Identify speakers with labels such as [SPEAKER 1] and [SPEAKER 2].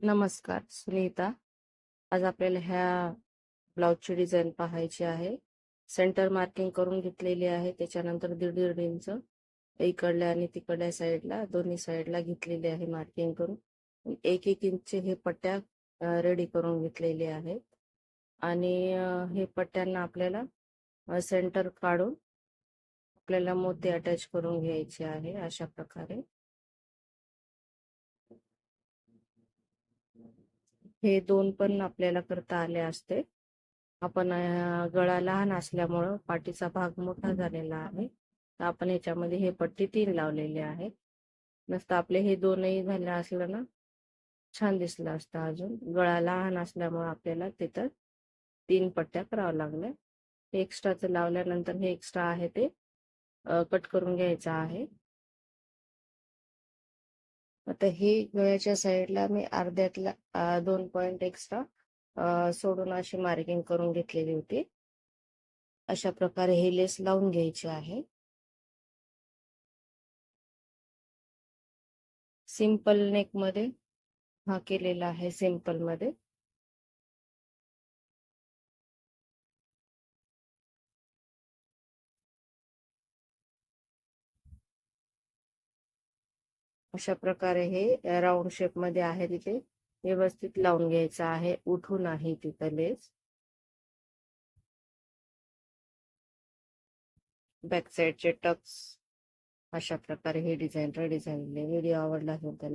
[SPEAKER 1] नमस्कार, सुनीता. आज आपल्याला ह्या ब्लाउजची डिझाईन पाहायची आहे. सेंटर मार्किंग करून घेतलेली आहे. त्याच्यानंतर 1.5 इंच इकडल्या आणि तिकडल्या साईडला दोन्ही साईडला घेतलेली आहे मार्किंग करून. 1-1 इंच हे पट्ट्या रेडी करून घेतलेले आहेत. आणि हे पट्ट्यांना आपल्याला सेंटर काढून आपल्याला मोती अटॅच करून घ्यायचे आहे अशा प्रकारे. हे दोन पण आपल्याला करता आले असते. आपण गळा लहान असल्यामुळं पाठीचा भाग मोठा झालेला आहे, तर आपण याच्यामध्ये हे पट्टी 3 लावलेले आहेत. नसतं आपले हे दोनही झाले असलं ना छान दिसलं असतं. अजून गळा लहान असल्यामुळे आपल्याला तिथं 3 पट्ट्या कराव्या लागल्या. एक्स्ट्राचं लावल्यानंतर हे एक्स्ट्रा आहे ते कट करून घ्यायचं आहे. आता ही गळ्याच्या साईडला मी अर्ध्यातला 2 पॉइंट एक्स्ट्रा सोडून अशी मार्किंग करून घेतलेली होती. अशा प्रकारे हे लेस लावून घ्यायची आहे. सिंपल नेक मध्ये हा केलेला आहे. सिंपल मध्ये अशा प्रकारे हे राऊंड शेप मध्ये आहे. तिथे व्यवस्थित लावून घ्यायचं आहे. उठून नाही तिथं लेस. बॅक साईडचे टक्स अशा प्रकारे हे डिझाईन रेडी झालेले. व्हिडिओ आवडला असेल तर